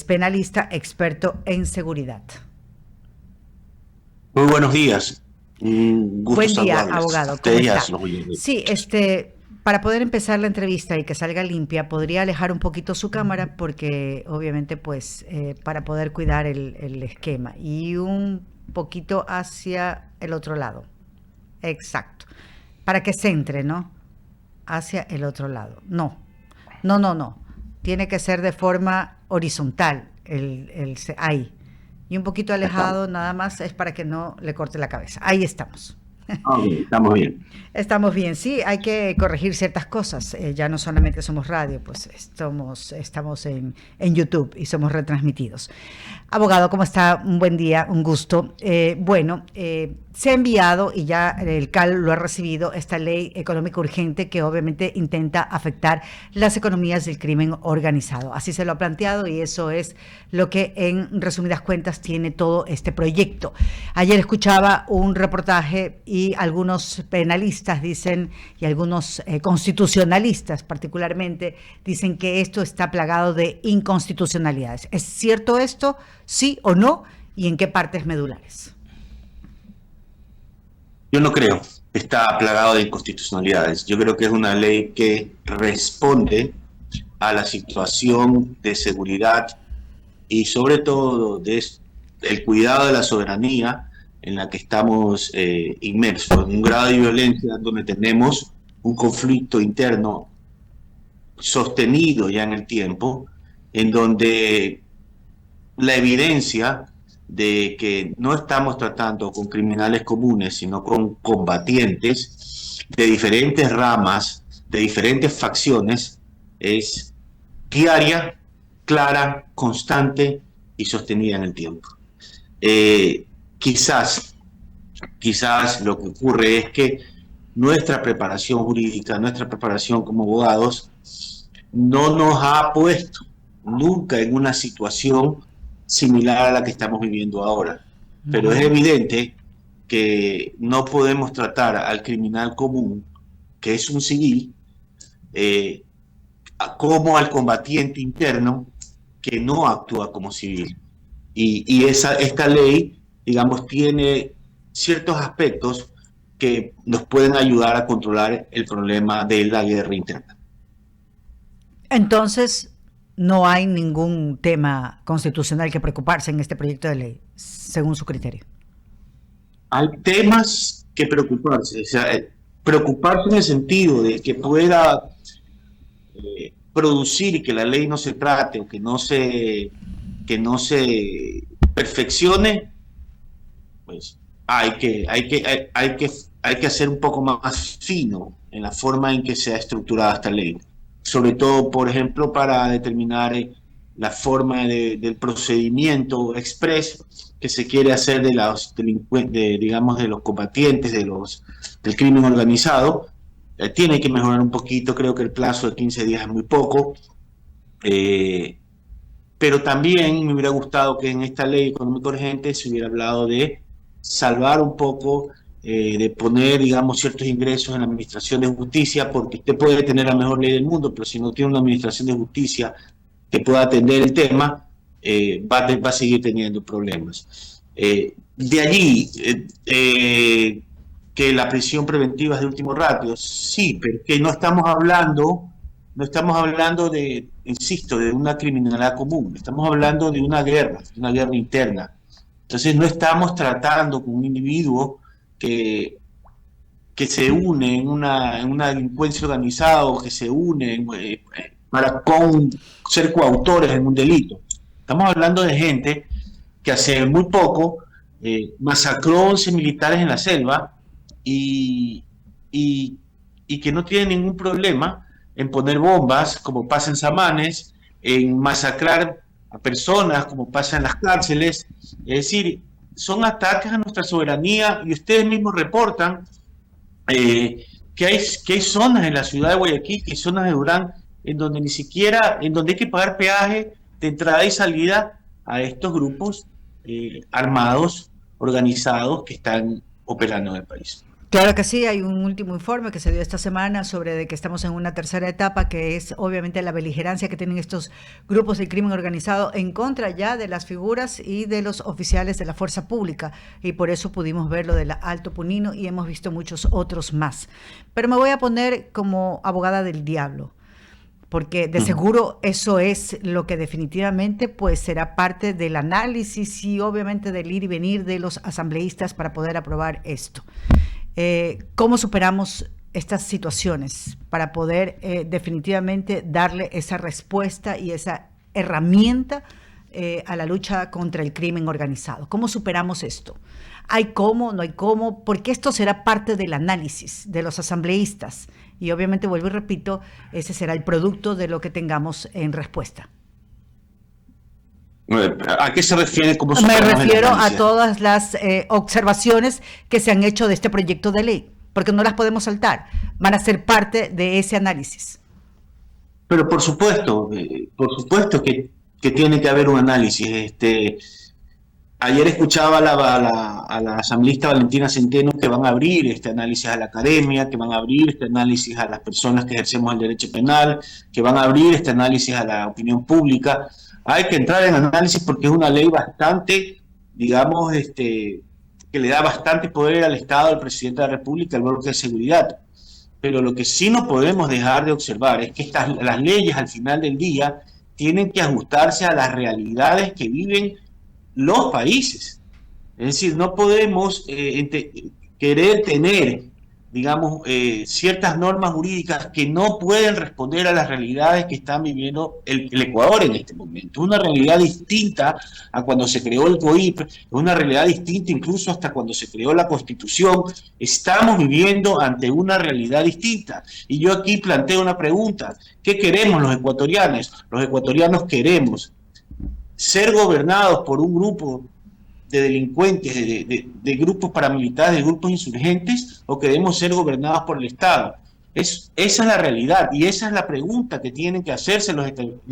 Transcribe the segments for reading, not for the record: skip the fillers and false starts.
penalista, experto en seguridad. Muy buenos días. Un gusto Buen día, saludarles. abogado. ¿Cómo Ustedes y a está? los oyentes. Sí, para poder empezar la entrevista y que salga limpia, podría alejar un poquito su cámara porque obviamente pues para poder cuidar el esquema y un poquito hacia el otro lado. Exacto. Para que centre, ¿no? Hacia el otro lado. No. Tiene que ser de forma horizontal, ahí. Y un poquito Estamos. alejado, nada más es para que no le corte la cabeza. Ahí estamos. Ok, estamos bien. Estamos bien, sí, hay que corregir ciertas cosas. Ya no solamente somos radio, pues estamos en YouTube y somos retransmitidos. Abogado, ¿cómo está? Un buen día, un gusto. Se ha enviado, y ya el CAL lo ha recibido, esta ley económica urgente que obviamente intenta afectar las economías del crimen organizado. Así se lo ha planteado y eso es lo que en resumidas cuentas tiene todo este proyecto. Ayer escuchaba un reportaje y algunos penalistas dicen, y algunos constitucionalistas particularmente, dicen que esto está plagado de inconstitucionalidades. ¿Es cierto esto? ¿Sí o no? ¿Y en qué partes medulares? Yo no creo que está plagado de inconstitucionalidades. Yo creo que es una ley que responde a la situación de seguridad y sobre todo del cuidado de la soberanía en la que estamos inmersos, en un grado de violencia donde tenemos un conflicto interno sostenido ya en el tiempo, en donde la evidencia de que no estamos tratando con criminales comunes, sino con combatientes de diferentes ramas, de diferentes facciones, es diaria, clara, constante y sostenida en el tiempo. Quizás lo que ocurre es que nuestra preparación jurídica, nuestra preparación como abogados, no nos ha puesto nunca en una situación similar a la que estamos viviendo ahora. Pero es evidente que no podemos tratar al criminal común, que es un civil, como al combatiente interno que no actúa como civil. Y esta ley, digamos, tiene ciertos aspectos que nos pueden ayudar a controlar el problema de la guerra interna. Entonces, no hay ningún tema constitucional que preocuparse en este proyecto de ley, según su criterio. Hay temas que preocuparse, o sea, preocuparse en el sentido de que pueda producir que la ley no se trate o que no se perfeccione, pues hay que hacer un poco más fino en la forma en que se ha estructurado esta ley. Sobre todo, por ejemplo, para determinar la forma del procedimiento express que se quiere hacer de los delincuentes, digamos, de los combatientes, del crimen organizado. Tiene que mejorar un poquito, creo que el plazo de 15 días es muy poco. Pero también me hubiera gustado que en esta ley económica urgente se hubiera hablado de salvar un poco, de poner, digamos, ciertos ingresos en la administración de justicia, porque usted puede tener la mejor ley del mundo, pero si no tiene una administración de justicia que pueda atender el tema, va a seguir teniendo problemas. De allí que la prisión preventiva es de último ratio, sí, pero que no estamos hablando de, insisto, de una criminalidad común, estamos hablando de una guerra interna. Entonces no estamos tratando con un individuo que se une en una delincuencia organizada o que se une para ser coautores en un delito. Estamos hablando de gente que hace muy poco masacró 11 militares en la selva y que no tiene ningún problema en poner bombas, como pasa en Samanes, en masacrar a personas, como pasa en las cárceles. Es decir, son ataques a nuestra soberanía y ustedes mismos reportan que hay zonas en la ciudad de Guayaquil, que hay zonas de Durán, en donde ni siquiera, en donde hay que pagar peaje de entrada y salida a estos grupos armados, organizados, que están operando en el país. Claro que sí, hay un último informe que se dio esta semana sobre de que estamos en una tercera etapa, que es obviamente la beligerancia que tienen estos grupos del crimen organizado en contra ya de las figuras y de los oficiales de la fuerza pública, y por eso pudimos ver lo del Alto Punino y hemos visto muchos otros más. Pero me voy a poner como abogada del diablo, porque de seguro eso es lo que definitivamente pues será parte del análisis y obviamente del ir y venir de los asambleístas para poder aprobar esto. ¿Cómo superamos estas situaciones para poder definitivamente darle esa respuesta y esa herramienta a la lucha contra el crimen organizado? ¿Cómo superamos esto? ¿Hay cómo? ¿No hay cómo? Porque esto será parte del análisis de los asambleístas y obviamente, vuelvo y repito, ese será el producto de lo que tengamos en respuesta. ¿A qué se refiere? Me refiero a todas las observaciones que se han hecho de este proyecto de ley, porque no las podemos saltar, van a ser parte de ese análisis. Pero por supuesto que tiene que haber un análisis. Ayer escuchaba a la asambleísta Valentina Centeno que van a abrir este análisis a la academia, que van a abrir este análisis a las personas que ejercemos el derecho penal, que van a abrir este análisis a la opinión pública. Hay que entrar en análisis porque es una ley bastante, digamos, que le da bastante poder al Estado, al presidente de la República, al bloque de seguridad. Pero lo que sí no podemos dejar de observar es que las leyes al final del día tienen que ajustarse a las realidades que viven los países. Es decir, no podemos querer tener, digamos, ciertas normas jurídicas que no pueden responder a las realidades que están viviendo el Ecuador en este momento. Es una realidad distinta a cuando se creó el COIP, es una realidad distinta incluso hasta cuando se creó la Constitución. Estamos viviendo ante una realidad distinta. Y yo aquí planteo una pregunta: ¿qué queremos los ecuatorianos? Los ecuatorianos queremos ser gobernados por un grupo de delincuentes, de grupos paramilitares, de grupos insurgentes, o queremos ser gobernados por el Estado. Esa es la realidad y esa es la pregunta que tienen que hacerse los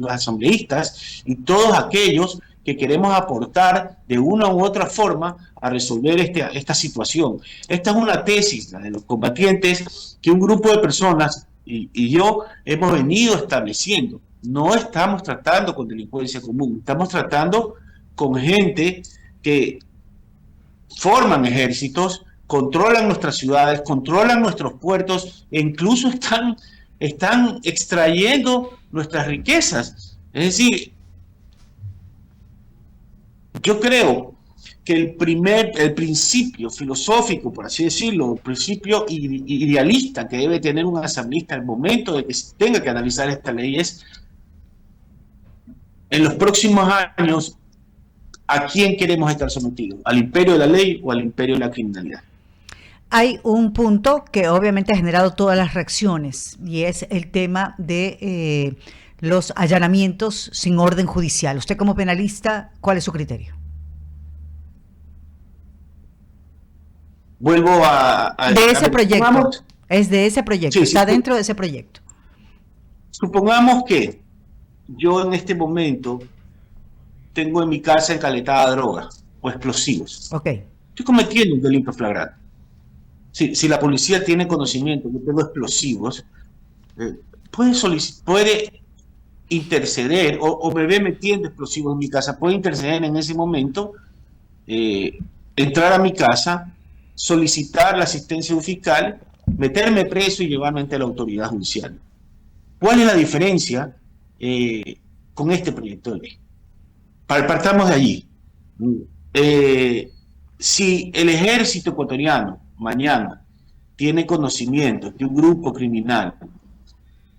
asambleístas y todos aquellos que queremos aportar de una u otra forma a resolver esta situación. Esta es una tesis, la de los combatientes, que un grupo de personas y yo hemos venido estableciendo. No estamos tratando con delincuencia común, estamos tratando con gente que forman ejércitos, controlan nuestras ciudades, controlan nuestros puertos e incluso están extrayendo nuestras riquezas. Es decir, yo creo que el principio filosófico, por así decirlo, el principio idealista que debe tener un asambleísta al momento de que se tenga que analizar esta ley es: en los próximos años, ¿a quién queremos estar sometidos? ¿Al imperio de la ley o al imperio de la criminalidad? Hay un punto que obviamente ha generado todas las reacciones y es el tema de los allanamientos sin orden judicial. Usted como penalista, ¿cuál es su criterio? Vuelvo de ese proyecto. Es de ese proyecto, sí, está dentro de ese proyecto. Supongamos que yo en este momento tengo en mi casa encaletada droga o explosivos. Okay. Estoy cometiendo un delito flagrante. Si la policía tiene conocimiento que tengo explosivos, puede interceder o me ve metiendo explosivos en mi casa, puede interceder en ese momento, entrar a mi casa, solicitar la asistencia de un fiscal, meterme preso y llevarme ante la autoridad judicial. ¿Cuál es la diferencia con este proyecto de ley? Partamos de allí. Si el ejército ecuatoriano mañana tiene conocimiento que un grupo criminal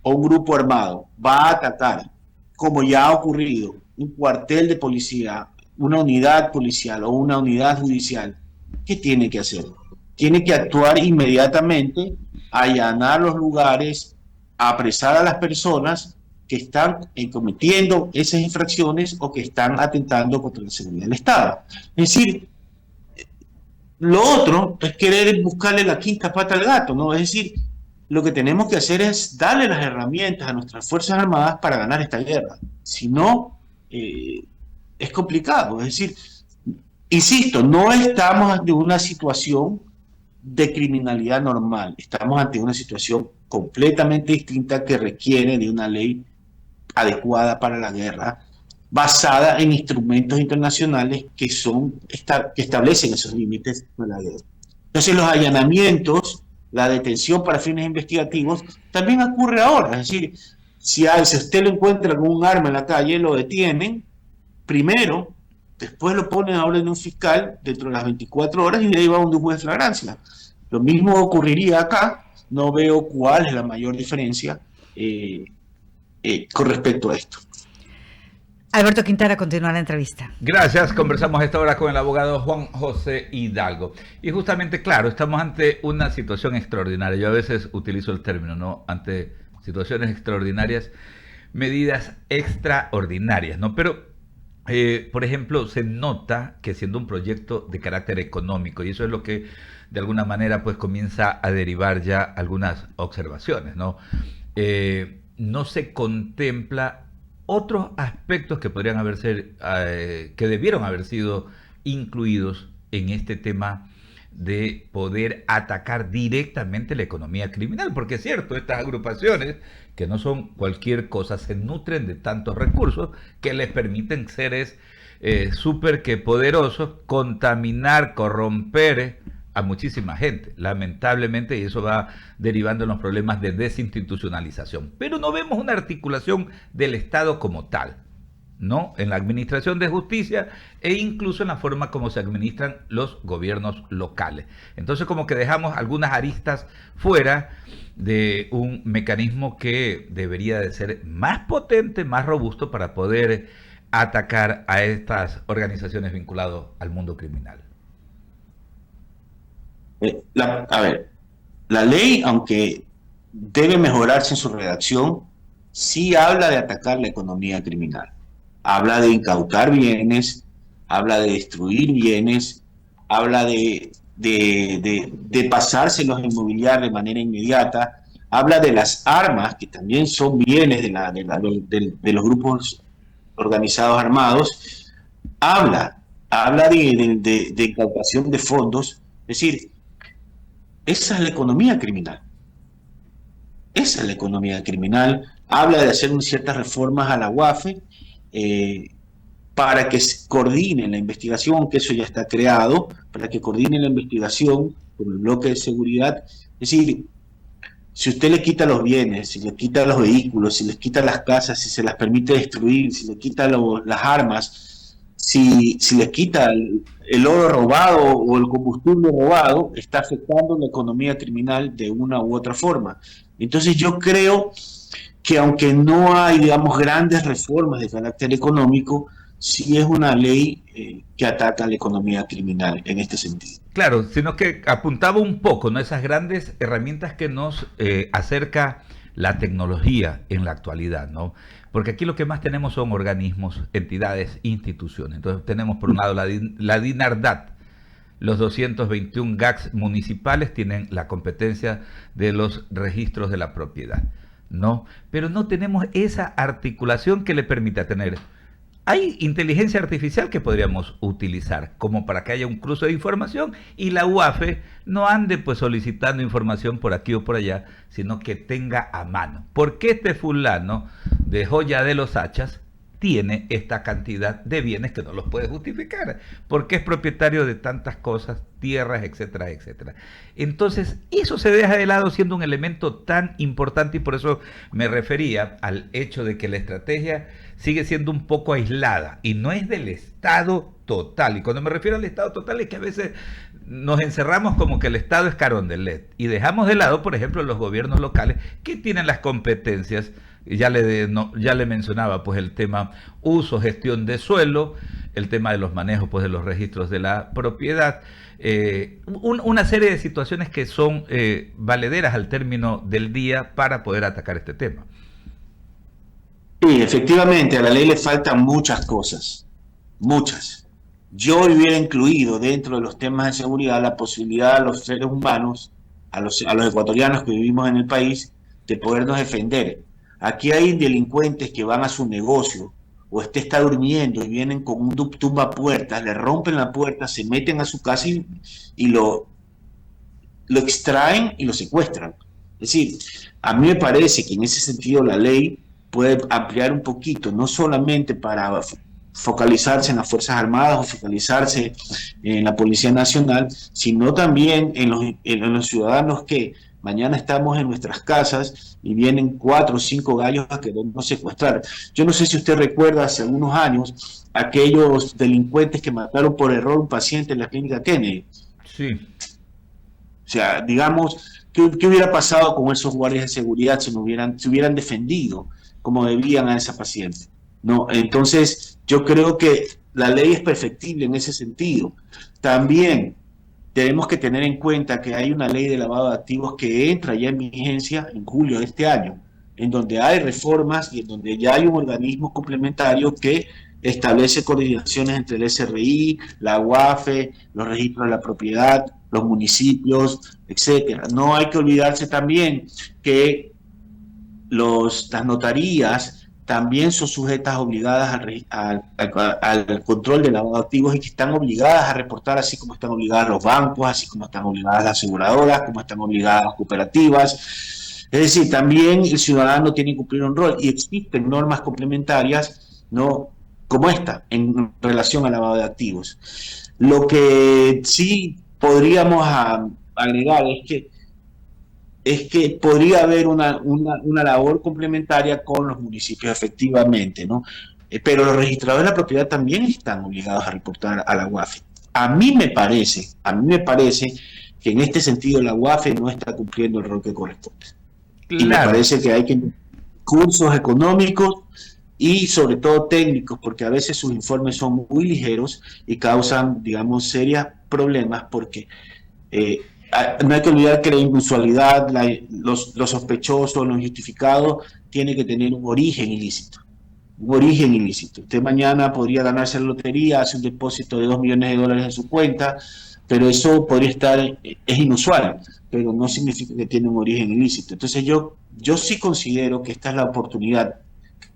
o un grupo armado va a atacar, como ya ha ocurrido, un cuartel de policía, una unidad policial o una unidad judicial, ¿qué tiene que hacer? Tiene que actuar inmediatamente, allanar los lugares, apresar a las personas que están cometiendo esas infracciones o que están atentando contra la seguridad del Estado. Es decir, lo otro es querer buscarle la quinta pata al gato, ¿no? Es decir, lo que tenemos que hacer es darle las herramientas a nuestras Fuerzas Armadas para ganar esta guerra. Si no, es complicado. Es decir, insisto, no estamos ante una situación de criminalidad normal. Estamos ante una situación completamente distinta que requiere de una ley adecuada para la guerra, basada en instrumentos internacionales que establecen esos límites de la guerra. Entonces los allanamientos, la detención para fines investigativos, también ocurre ahora. Es decir, si usted lo encuentra con un arma en la calle, lo detienen primero, después lo ponen a orden de un fiscal dentro de las 24 horas y de ahí va un juez de flagrancia. Lo mismo ocurriría acá. No veo cuál es la mayor diferencia con respecto a esto. Alberto Quintana, continúa la entrevista. Gracias, conversamos a esta hora con el abogado Juan José Hidalgo. Y justamente, claro, estamos ante una situación extraordinaria. Yo a veces utilizo el término, ¿no? Ante situaciones extraordinarias, medidas extraordinarias, ¿no? Pero, por ejemplo, se nota que siendo un proyecto de carácter económico, y eso es lo que de alguna manera pues comienza a derivar ya algunas observaciones, ¿no? No se contempla otros aspectos que podrían que debieron haber sido incluidos en este tema de poder atacar directamente la economía criminal, porque es cierto, estas agrupaciones, que no son cualquier cosa, se nutren de tantos recursos que les permiten seres súper que poderosos contaminar, corromper a muchísima gente, lamentablemente, y eso va derivando en los problemas de desinstitucionalización. Pero no vemos una articulación del Estado como tal, ¿no? En la administración de justicia e incluso en la forma como se administran los gobiernos locales. Entonces, como que dejamos algunas aristas fuera de un mecanismo que debería de ser más potente, más robusto para poder atacar a estas organizaciones vinculadas al mundo criminal. La ley, aunque debe mejorarse en su redacción, sí habla de atacar la economía criminal. Habla de incautar bienes, habla de destruir bienes, habla de pasárselos a inmobiliar de manera inmediata, habla de las armas, que también son bienes de los grupos organizados armados, habla de incautación de fondos. Es decir, esa es la economía criminal. Esa es la economía criminal. Habla de hacer ciertas reformas a la UAFE para que se coordine la investigación, que eso ya está creado, para que coordine la investigación con el bloque de seguridad. Es decir, si usted le quita los bienes, si le quita los vehículos, si les quita las casas, si se las permite destruir, si le quita las armas, si les quita el oro robado o el combustible robado, está afectando la economía criminal de una u otra forma. Entonces yo creo que aunque no hay, digamos, grandes reformas de carácter económico, sí es una ley que ataca a la economía criminal en este sentido. Claro, sino que apuntaba un poco, ¿no? Esas grandes herramientas que nos acerca la tecnología en la actualidad, ¿no? Porque aquí lo que más tenemos son organismos, entidades, instituciones. Entonces tenemos por un lado la DINARDAT. Los 221 GACs municipales tienen la competencia de los registros de la propiedad, ¿no? Pero no tenemos esa articulación que le permita tener. Hay inteligencia artificial que podríamos utilizar como para que haya un cruce de información y la UAFE no ande pues solicitando información por aquí o por allá, sino que tenga a mano. ¿Por qué este fulano de Joya de los Hachas tiene esta cantidad de bienes que no los puede justificar? Porque es propietario de tantas cosas, tierras, etcétera, etcétera. Entonces, eso se deja de lado siendo un elemento tan importante y por eso me refería al hecho de que la estrategia sigue siendo un poco aislada y no es del Estado total. Y cuando me refiero al Estado total es que a veces nos encerramos como que el Estado es Carondelet y dejamos de lado, por ejemplo, los gobiernos locales que tienen las competencias. Ya le mencionaba pues el tema uso, gestión de suelo, el tema de los manejos pues de los registros de la propiedad, una serie de situaciones que son valederas al término del día para poder atacar este tema. Sí, efectivamente, a la ley le faltan muchas cosas, muchas. Yo hubiera incluido dentro de los temas de seguridad la posibilidad a los seres humanos, a los ecuatorianos que vivimos en el país, de podernos defender. Aquí hay delincuentes que van a su negocio o este está durmiendo y vienen con un tumbapuertas, le rompen la puerta, se meten a su casa y lo lo extraen y lo secuestran. Es decir, a mí me parece que en ese sentido la ley puede ampliar un poquito, no solamente para focalizarse en las Fuerzas Armadas o focalizarse en la Policía Nacional, sino también en los ciudadanos que mañana estamos en nuestras casas y vienen 4 o 5 gallos a querernos secuestrar. Yo no sé si usted recuerda hace algunos años aquellos delincuentes que mataron por error a un paciente en la clínica Kennedy. Sí. O sea, digamos, ¿qué hubiera pasado con esos guardias de seguridad si se hubieran defendido como debían a esa paciente? No, entonces yo creo que la ley es perfectible en ese sentido. También tenemos que tener en cuenta que hay una ley de lavado de activos que entra ya en vigencia en julio de este año, en donde hay reformas y en donde ya hay un organismo complementario que establece coordinaciones entre el SRI, la UAFE, los registros de la propiedad, los municipios, etcétera. No hay que olvidarse también que las notarías también son sujetas obligadas al control de lavado de activos y que están obligadas a reportar, así como están obligadas los bancos, así como están obligadas las aseguradoras, como están obligadas las cooperativas. Es decir, también el ciudadano tiene que cumplir un rol y existen normas complementarias, ¿no?, como esta en relación al lavado de activos. Lo que sí podríamos agregar es que podría haber una labor complementaria con los municipios, efectivamente, ¿no? Pero los registradores de la propiedad también están obligados a reportar a la UAFE. A mí me parece que en este sentido la UAFE no está cumpliendo el rol que corresponde. Claro. Y me parece que hay que cursos económicos y sobre todo técnicos, porque a veces sus informes son muy ligeros y causan, digamos, serios problemas porque no hay que olvidar que la inusualidad, los sospechosos, lo injustificado, tiene que tener un origen ilícito. Un origen ilícito. Usted mañana podría ganarse la lotería, hace un depósito de $2 millones en su cuenta, pero eso podría estar, es inusual, pero no significa que tiene un origen ilícito. Entonces yo sí considero que esta es la oportunidad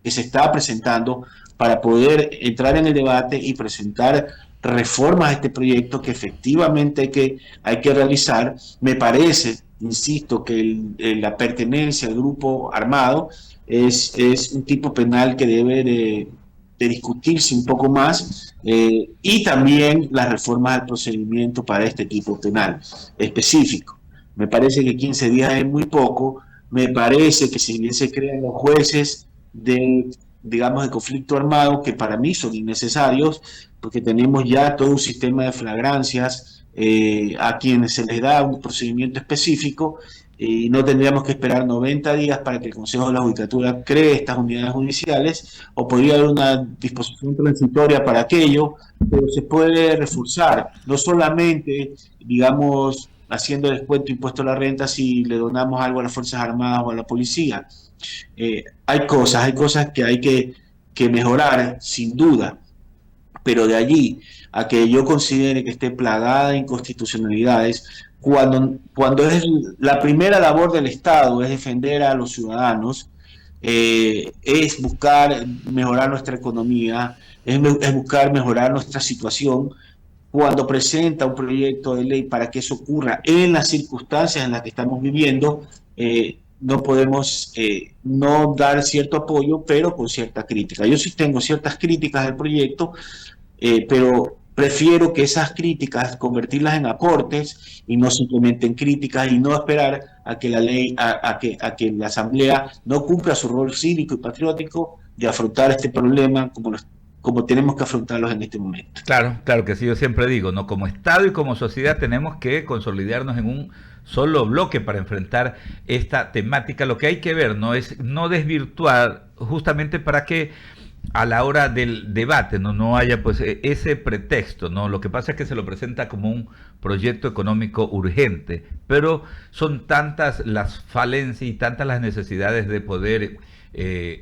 que se está presentando para poder entrar en el debate y presentar reformas a este proyecto que efectivamente hay que realizar. Me parece, insisto, que la pertenencia al grupo armado es un tipo penal que debe de discutirse un poco más, y también las reformas al procedimiento para este tipo penal específico. Me parece que 15 días es muy poco. Me parece que si bien se crean los jueces digamos, de conflicto armado, que para mí son innecesarios, porque tenemos ya todo un sistema de flagrancias a quienes se les da un procedimiento específico, y no tendríamos que esperar 90 días para que el Consejo de la Judicatura cree estas unidades judiciales, o podría haber una disposición transitoria para aquello, pero se puede reforzar, no solamente, digamos, haciendo descuento impuesto a la renta si le donamos algo a las Fuerzas Armadas o a la policía. Hay cosas que hay que mejorar, sin duda, pero de allí a que yo considere que esté plagada de inconstitucionalidades, cuando es la primera labor del Estado es defender a los ciudadanos, es buscar mejorar nuestra economía, es buscar mejorar nuestra situación. Cuando presenta un proyecto de ley para que eso ocurra en las circunstancias en las que estamos viviendo, no podemos no dar cierto apoyo, pero con cierta crítica. Yo sí tengo ciertas críticas del proyecto, pero prefiero que esas críticas convertirlas en aportes y no simplemente en críticas, y no esperar a que la ley, a que la Asamblea no cumpla su rol cívico y patriótico de afrontar este problema como tenemos que afrontarlos en este momento. Claro, claro que sí, yo siempre digo, ¿no? Como Estado y como sociedad tenemos que consolidarnos en un solo bloque para enfrentar esta temática. Lo que hay que ver no es no desvirtuar, justamente para que a la hora del debate no haya pues ese pretexto, ¿no? Lo que pasa es que se lo presenta como un proyecto económico urgente, pero son tantas las falencias y tantas las necesidades de poder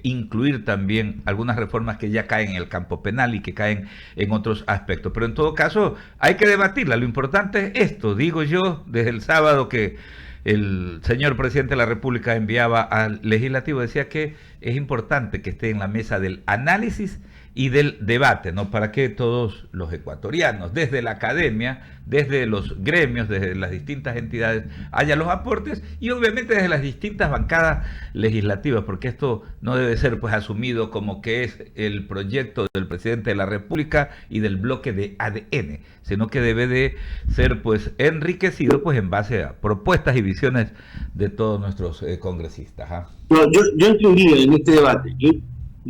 incluir también algunas reformas que ya caen en el campo penal y que caen en otros aspectos. Pero en todo caso hay que debatirla. Lo importante es esto, digo yo, desde el sábado que el señor presidente de la República enviaba al legislativo, decía que es importante que esté en la mesa del análisis y del debate, ¿no? Para que todos los ecuatorianos, desde la academia, desde los gremios, desde las distintas entidades, haya los aportes y obviamente desde las distintas bancadas legislativas, porque esto no debe ser pues asumido como que es el proyecto del presidente de la República y del bloque de ADN, sino que debe de ser pues enriquecido pues en base a propuestas y visiones de todos nuestros congresistas. ¿Ah? Yo incluiría en este debate, yo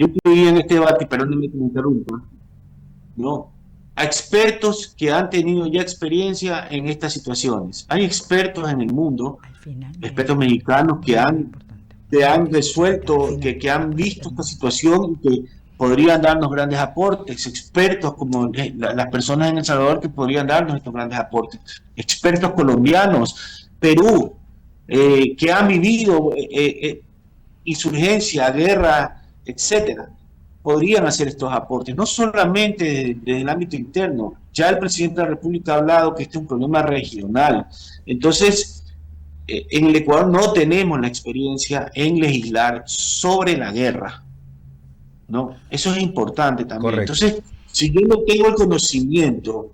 incluiría en este debate, perdónenme que me interrumpa, ¿no? A expertos que han tenido ya experiencia en estas situaciones. Hay expertos en el mundo, expertos mexicanos que han resuelto, que han visto esta situación y que podrían darnos grandes aportes, expertos como las personas en El Salvador que podrían darnos estos grandes aportes, expertos colombianos, Perú, que han vivido insurgencia, guerra, etcétera, podrían hacer estos aportes, no solamente desde el ámbito interno. Ya el presidente de la República ha hablado que este es un problema regional. Entonces, en el Ecuador no tenemos la experiencia en legislar sobre la guerra, ¿no? Eso es importante también. Correcto. Entonces, si yo no tengo el conocimiento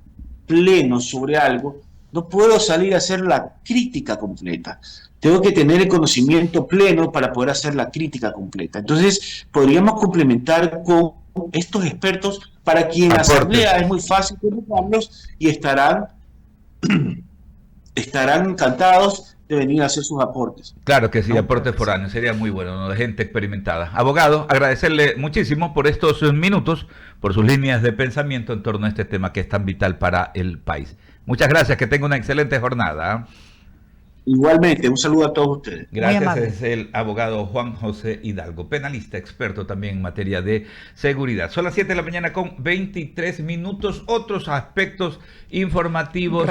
pleno sobre algo, no puedo salir a hacer la crítica completa. Tengo que tener el conocimiento pleno para poder hacer la crítica completa. Entonces, podríamos complementar con estos expertos para quien en la asamblea es muy fácil comunicarlos y estarán encantados de venir a hacer sus aportes. Claro que sí, aportes foráneos, sería muy bueno, ¿no? De gente experimentada. Abogado, agradecerle muchísimo por estos minutos, por sus líneas de pensamiento en torno a este tema que es tan vital para el país. Muchas gracias, que tenga una excelente jornada. Igualmente, un saludo a todos ustedes. Gracias, es el abogado Juan José Hidalgo, penalista, experto también en materia de seguridad. Son las 7 de la mañana con 23 minutos, otros aspectos informativos.